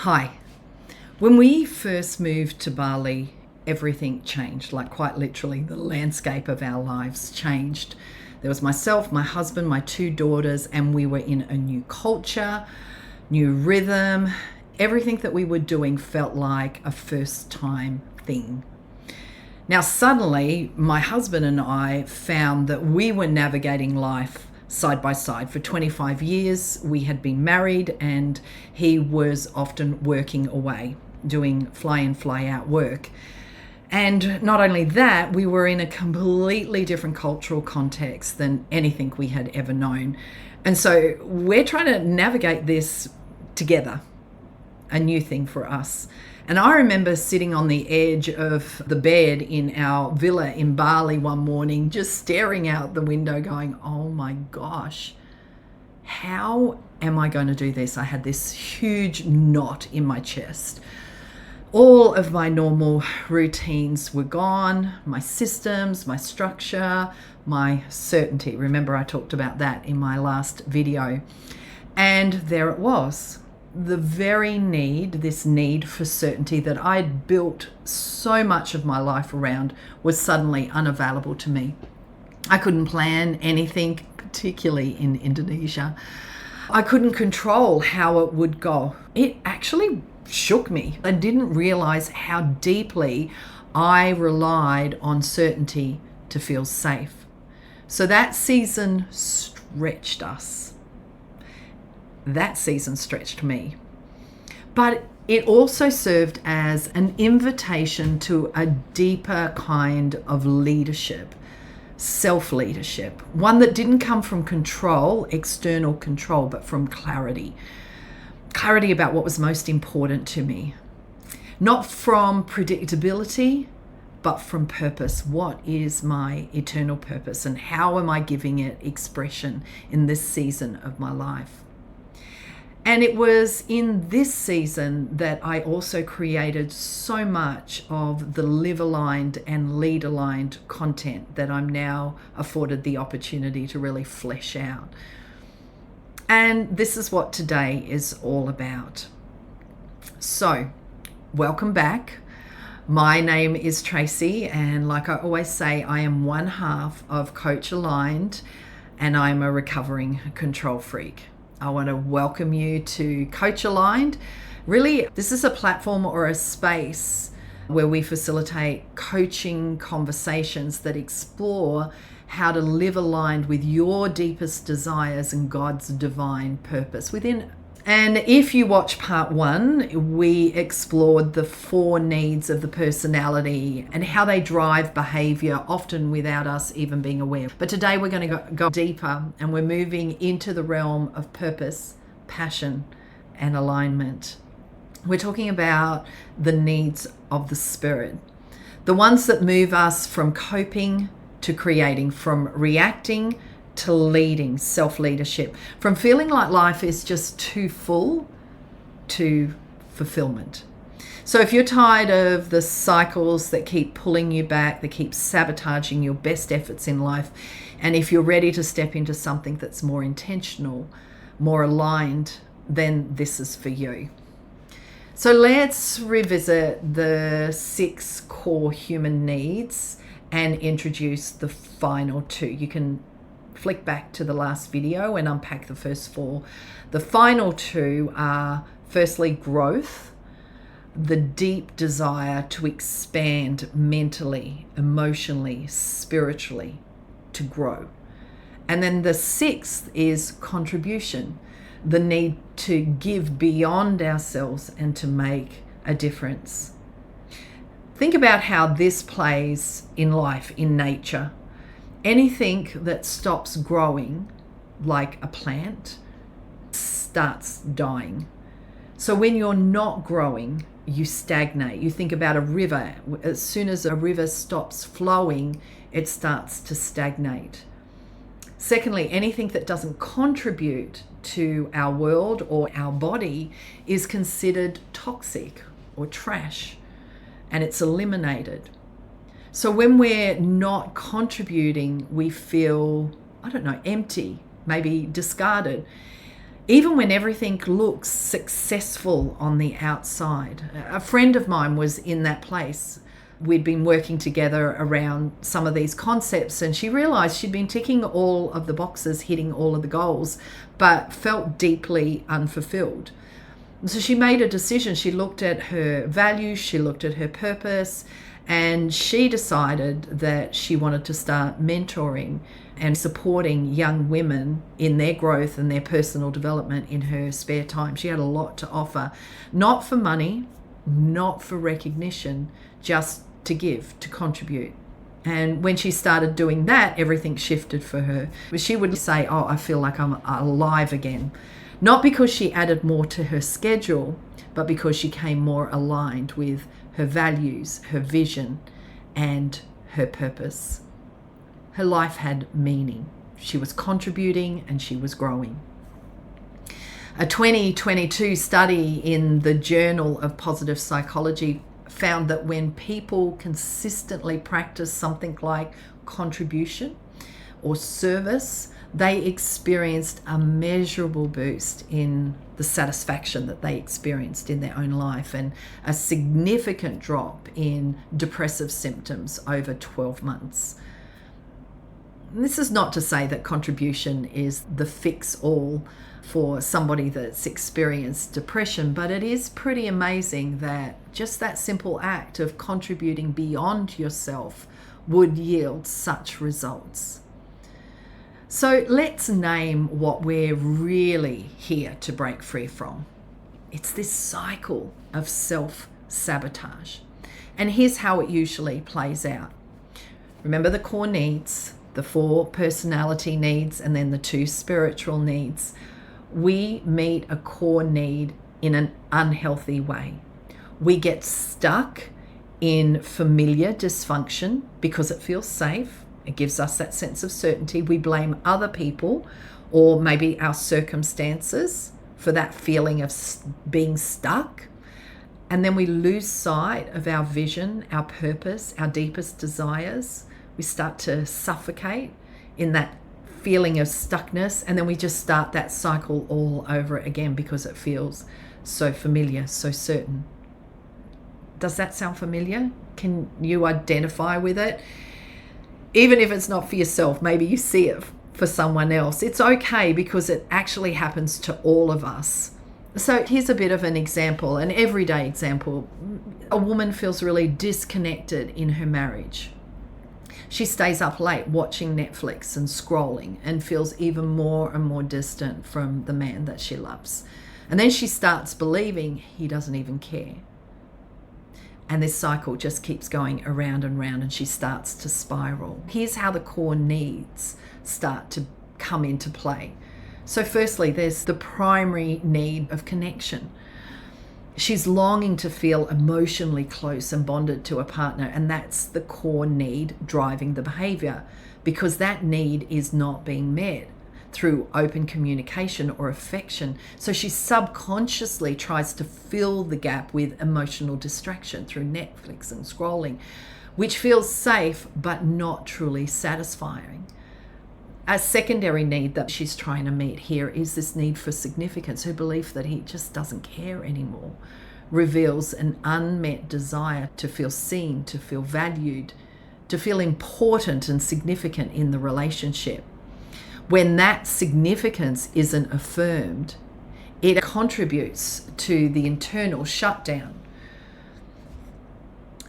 Hi. When we first moved to Bali, everything changed, like quite literally, the landscape of our lives changed. There was myself, my husband, my two daughters, and we were in a new culture, new rhythm. Everything that we were doing felt like a first time thing. Now, suddenly, my husband and I found that we were navigating life side by side. For 25 years, we had been married, and he was often working away, doing fly in, fly out work. And not only that, we were in a completely different cultural context than anything we had ever known. And so we're trying to navigate this together, a new thing for us. And I remember sitting on the edge of the bed in our villa in Bali one morning, just staring out the window going, oh my gosh, how am I going to do this? I had this huge knot in my chest. All of my normal routines were gone, my systems, my structure, my certainty. Remember, I talked about that in my last video. And there it was. The very this need for certainty that I'd built so much of my life around was suddenly unavailable to me. I couldn't plan anything, particularly in Indonesia. I couldn't control how it would go. It actually shook me. I didn't realize how deeply I relied on certainty to feel safe. So that season stretched us. That season stretched me. But it also served as an invitation to a deeper kind of leadership, self-leadership, one that didn't come from control, external control, but from clarity. Clarity about what was most important to me. Not from predictability, but from purpose. What is my eternal purpose, and how am I giving it expression in this season of my life? And it was in this season that I also created so much of the live aligned and lead aligned content that I'm now afforded the opportunity to really flesh out. And this is what today is all about. So, welcome back. My name is Tracy, and like I always say, I am one half of Coach Aligned, and I'm a recovering control freak. I want to welcome you to Coach Aligned. Really, this is a platform or a space where we facilitate coaching conversations that explore how to live aligned with your deepest desires and God's divine purpose within. And if you watch part 1, we explored the 4 needs of the personality and how they drive behavior, often without us even being aware. But today we're going to go deeper, and we're moving into the realm of purpose, passion, and alignment. We're talking about the needs of the spirit, the ones that move us from coping to creating, from reacting to leading, self-leadership, from feeling like life is just too full to fulfillment. So if you're tired of the cycles that keep pulling you back, that keep sabotaging your best efforts in life, and if you're ready to step into something that's more intentional, more aligned, then this is for you. So let's revisit the 6 core human needs and introduce the final 2. You can flick back to the last video and unpack the first 4. The final 2 are, firstly, growth, the deep desire to expand mentally, emotionally, spiritually, to grow. And then the 6th is contribution, the need to give beyond ourselves and to make a difference. Think about how this plays in life, in nature. Anything that stops growing, like a plant, starts dying. So when you're not growing, you stagnate. You think about a river. As soon as a river stops flowing, it starts to stagnate. Secondly, anything that doesn't contribute to our world or our body is considered toxic or trash, and it's eliminated. So when we're not contributing, we feel, empty, maybe discarded. Even when everything looks successful on the outside. A friend of mine was in that place. We'd been working together around some of these concepts, and she realized she'd been ticking all of the boxes, hitting all of the goals, but felt deeply unfulfilled. So she made a decision. She looked at her values, she looked at her purpose, and she decided that she wanted to start mentoring and supporting young women in their growth and their personal development in her spare time. She had a lot to offer, not for money, not for recognition, just to give, to contribute. And when she started doing that, everything shifted for her. She would say, "Oh, I feel like I'm alive again." Not because she added more to her schedule, but because she came more aligned with her values, her vision, and her purpose. Her life had meaning. She was contributing and she was growing. A 2022 study in the Journal of Positive Psychology found that when people consistently practice something like contribution or service, they experienced a measurable boost in the satisfaction that they experienced in their own life, and a significant drop in depressive symptoms over 12 months. This is not to say that contribution is the fix-all for somebody that's experienced depression, but it is pretty amazing that just that simple act of contributing beyond yourself would yield such results. So let's name what we're really here to break free from. It's this cycle of self-sabotage. And here's how it usually plays out. Remember the core needs, the 4 personality needs, and then the 2 spiritual needs. We meet a core need in an unhealthy way. We get stuck in familiar dysfunction because it feels safe. It gives us that sense of certainty. We blame other people or maybe our circumstances for that feeling of being stuck. And then we lose sight of our vision, our purpose, our deepest desires. We start to suffocate in that feeling of stuckness, and then we just start that cycle all over again because it feels so familiar, so certain. Does that sound familiar? Can you identify with it? Even if it's not for yourself, maybe you see it for someone else. It's okay, because it actually happens to all of us. So here's a bit of an example, an everyday example. A woman feels really disconnected in her marriage. She stays up late watching Netflix and scrolling and feels even more and more distant from the man that she loves. And then she starts believing he doesn't even care. And this cycle just keeps going around and round, and she starts to spiral. Here's how the core needs start to come into play. So firstly, there's the primary need of connection. She's longing to feel emotionally close and bonded to a partner, and that's the core need driving the behavior, because that need is not being met through open communication or affection. So she subconsciously tries to fill the gap with emotional distraction through Netflix and scrolling, which feels safe but not truly satisfying. A secondary need that she's trying to meet here is this need for significance. Her belief that he just doesn't care anymore reveals an unmet desire to feel seen, to feel valued, to feel important and significant in the relationship. When that significance isn't affirmed, it contributes to the internal shutdown.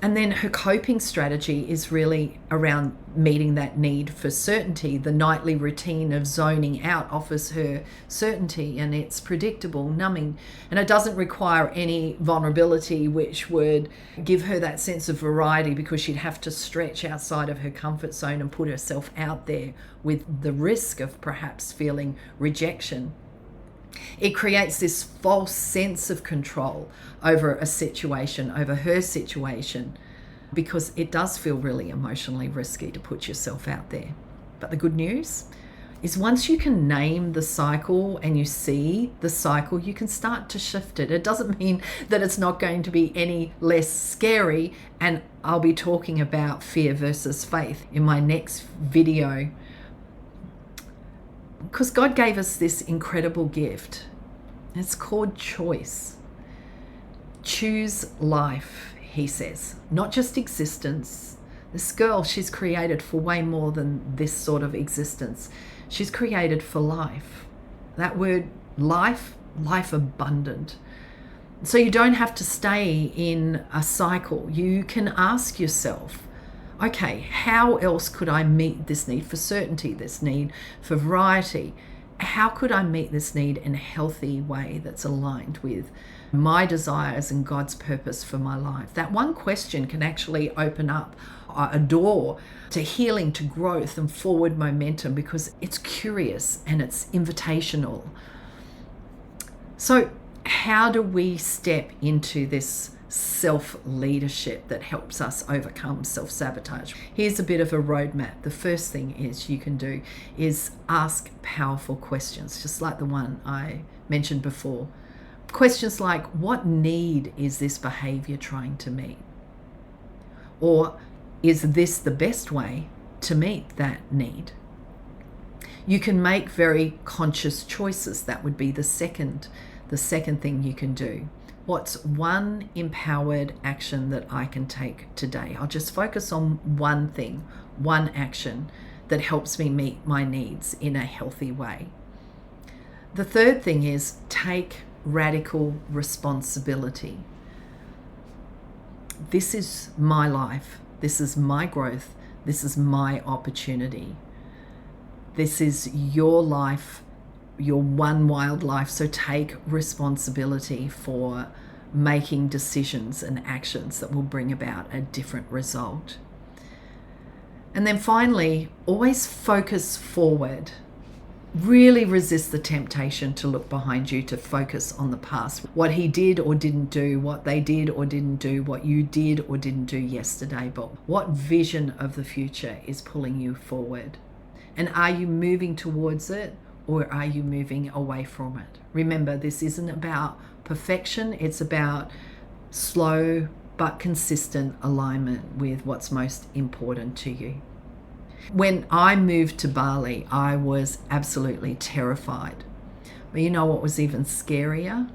And then her coping strategy is really around meeting that need for certainty. The nightly routine of zoning out offers her certainty, and it's predictable, numbing, and it doesn't require any vulnerability, which would give her that sense of variety, because she'd have to stretch outside of her comfort zone and put herself out there with the risk of perhaps feeling rejection. It creates this false sense of control over a situation, over her situation, because it does feel really emotionally risky to put yourself out there. But the good news is, once you can name the cycle and you see the cycle, you can start to shift it. It doesn't mean that it's not going to be any less scary, and I'll be talking about fear versus faith in my next video. Because God gave us this incredible gift, It's called choice. Choose life, he says, not just existence. This girl, she's created for way more than this sort of existence. She's created for life. That word life, life abundant. So you don't have to stay in a cycle. You can ask yourself, okay, how else could I meet this need for certainty, this need for variety? How could I meet this need in a healthy way that's aligned with my desires and God's purpose for my life? That one question can actually open up a door to healing, to growth and forward momentum, because it's curious and it's invitational. So how do we step into this self-leadership that helps us overcome self-sabotage? Here's a bit of a roadmap. The first thing is you can do is ask powerful questions, just like the one I mentioned before. Questions like, what need is this behavior trying to meet? Or is this the best way to meet that need? You can make very conscious choices. That would be the second thing you can do. What's one empowered action that I can take today? I'll just focus on one thing, one action that helps me meet my needs in a healthy way. The third thing is take radical responsibility. This is my life. This is my growth. This is my opportunity. This is your life, your one wild life. So take responsibility for making decisions and actions that will bring about a different result. And then finally, always focus forward. Really resist the temptation to look behind you, to focus on the past, what he did or didn't do, what they did or didn't do, what you did or didn't do yesterday, but what vision of the future is pulling you forward? And are you moving towards it, or are you moving away from it? Remember, this isn't about perfection. It's about slow but consistent alignment with what's most important to you. When I moved to Bali, I was absolutely terrified. But you know what was even scarier?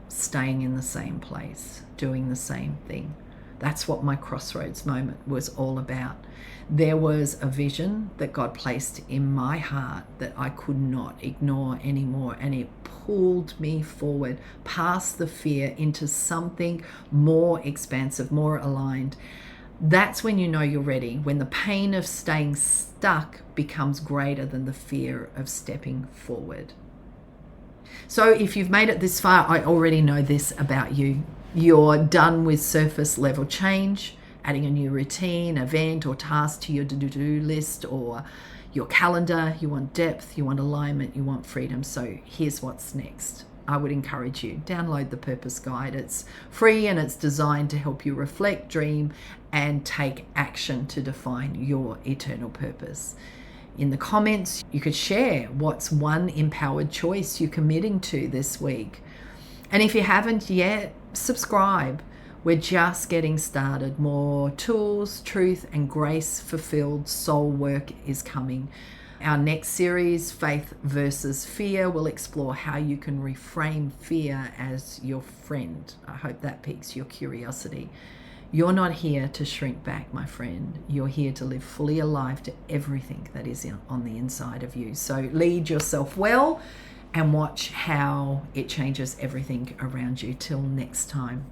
Staying in the same place, doing the same thing. That's what my crossroads moment was all about. There was a vision that God placed in my heart that I could not ignore anymore, and it pulled me forward past the fear into something more expansive, more aligned. That's when you know you're ready, when the pain of staying stuck becomes greater than the fear of stepping forward. So if you've made it this far, I already know this about you. You're done with surface level change, adding a new routine, event or task to your to-do list or your calendar. You want depth, you want alignment, you want freedom. So here's what's next. I would encourage you, download the Purpose Guide. It's free and it's designed to help you reflect, dream, and take action to define your eternal purpose. In the comments, you could share what's one empowered choice you're committing to this week. And if you haven't yet, subscribe. We're just getting started. More tools, truth, and grace-fulfilled soul work is coming. Our next series, Faith versus Fear, will explore how you can reframe fear as your friend. I hope that piques your curiosity. You're not here to shrink back, my friend. You're here to live fully alive to everything that is on the inside of you. So lead yourself well and watch how it changes everything around you. Till next time.